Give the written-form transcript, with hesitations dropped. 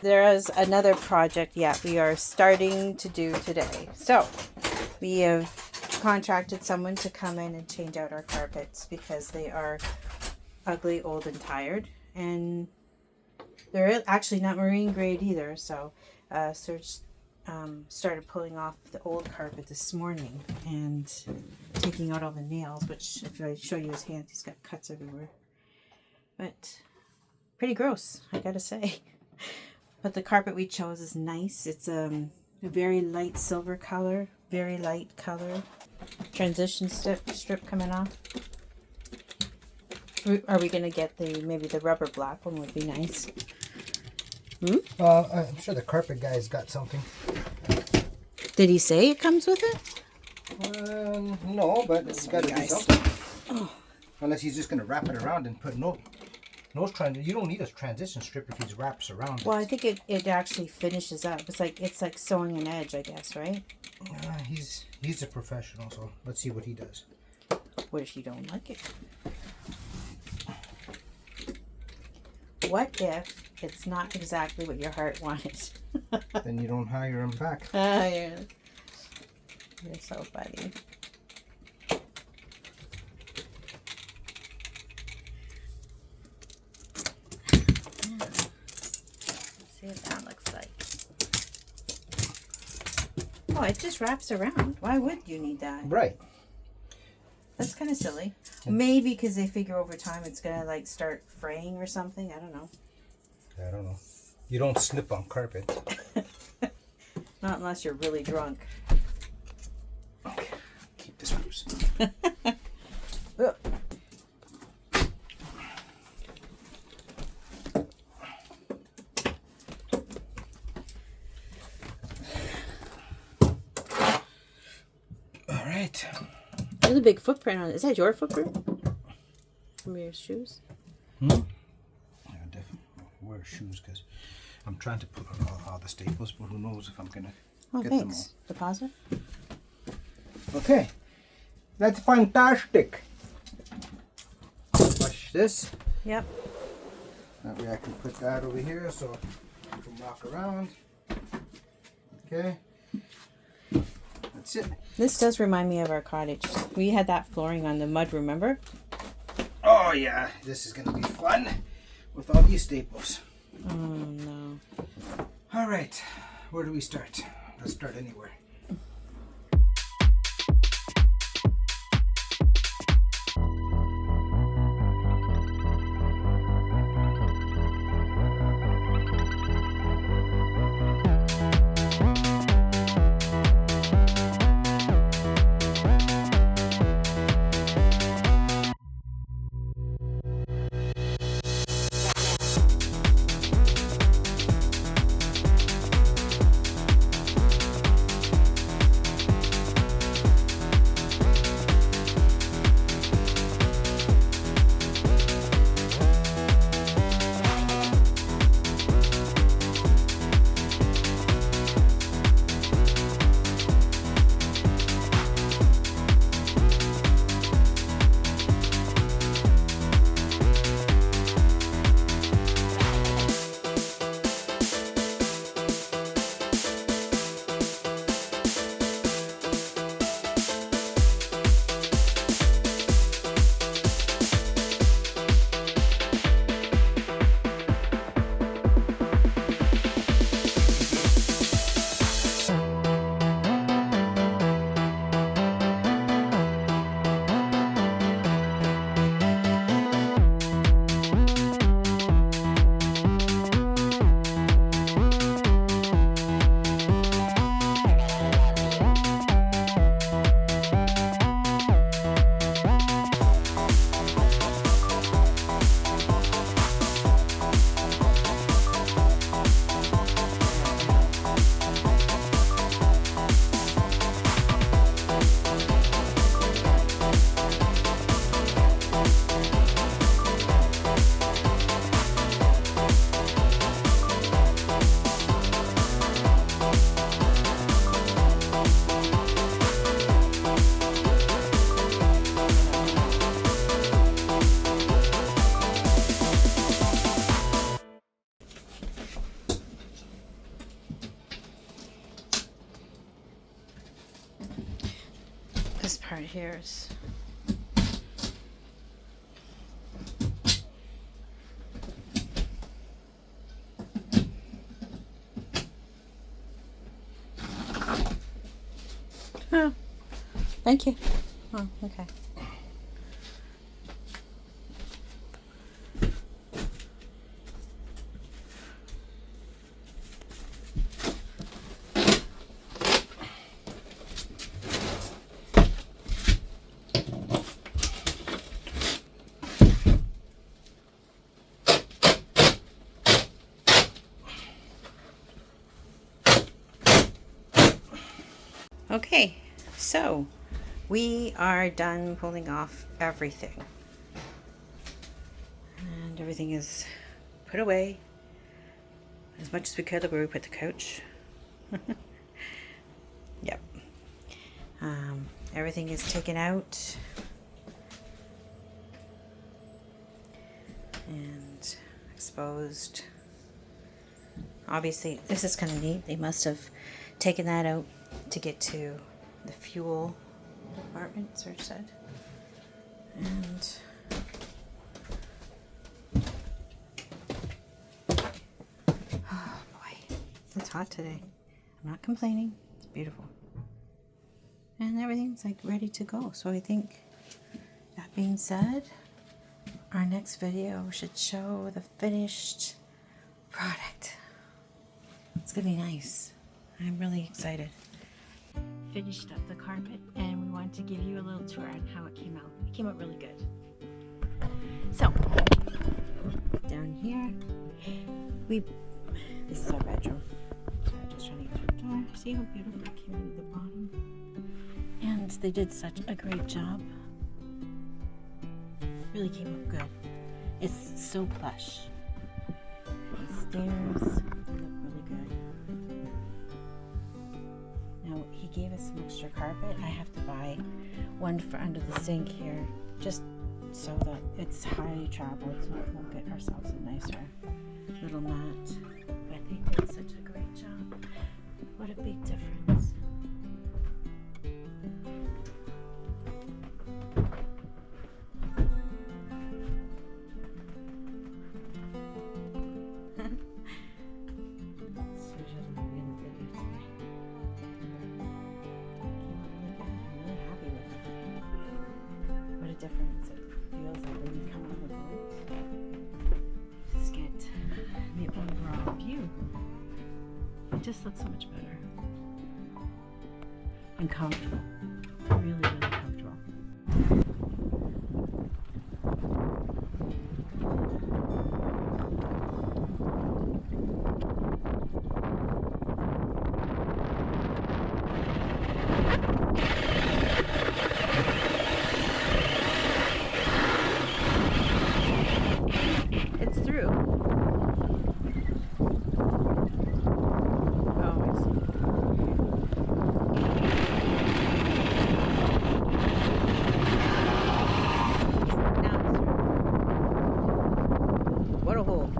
there is another project we are starting to do today. So we have contracted someone to come in and change out our carpets because they are ugly, old, and tired, and they're actually not marine grade either. So Serge started pulling off the old carpet this morning and taking out all the nails, which if I show you his hand, he's got cuts everywhere. But pretty gross, I gotta say. But the carpet we chose is nice. It's a very light silver color, very light color. Transition strip coming off. Are we gonna get maybe the rubber black one would be nice? I'm sure the carpet guy's got something. Did he say it comes with it? No, but it's got to be something. Oh. Unless he's just gonna wrap it around and put you don't need a transition strip if he wraps around. Well, I think it actually finishes up. It's like sewing an edge, I guess, right? He's a professional, so let's see what he does. What if you don't like it? What if it's not exactly what your heart wanted? Then you don't hire him back. You're so funny. See what that looks like. Oh, it just wraps around. Why would you need that? Right. That's kind of silly. Maybe because they figure over time it's going to start fraying or something. I don't know. I don't know. You don't slip on carpet. Not unless you're really drunk. Okay. Keep the screws. Alright. There's a big footprint on it. Is that your footprint? From your shoes? Yeah, definitely wear shoes because I'm trying to put on all the staples, but who knows if I'm going to get them all. Deposit? Okay. That's fantastic. Wash this. Yep. That way I can put that over here so I can walk around. Okay. That's it. This does remind me of our cottage. We had that flooring on the mud, remember? Oh yeah, this is going to be fun with all these staples. Oh no. All right, where do we start? Let's start anywhere. part here is oh, thank you. Oh, okay. Okay, so we are done pulling off everything. And everything is put away as much as we could. Where we put the couch. Yep. Everything is taken out. And exposed. Obviously, this is kind of neat. They must have taken that out to get to the fuel department, Serge said. And oh boy, it's hot today. I'm not complaining. It's beautiful. And everything's like ready to go. So I think that being said, our next video should show the finished product. It's gonna be nice. I'm really excited. Finished up the carpet and we wanted to give you a little tour on how it came out. It came out really good. So, down here, this is our bedroom. So I'm just trying to get through the door. See how beautiful it came out at the bottom? And they did such a great job. Really came out good. It's so plush. The stairs look really good. Now, he gave us some extra carpet. I have to buy one for under the sink here, just so that it's highly traveled, so we'll get ourselves a nicer little mat. But they did such a great job. What a big difference. Difference. It feels like when you come on the boat, just get the overall view. It just looks so much better and comfortable. Really, really comfortable. What a hole.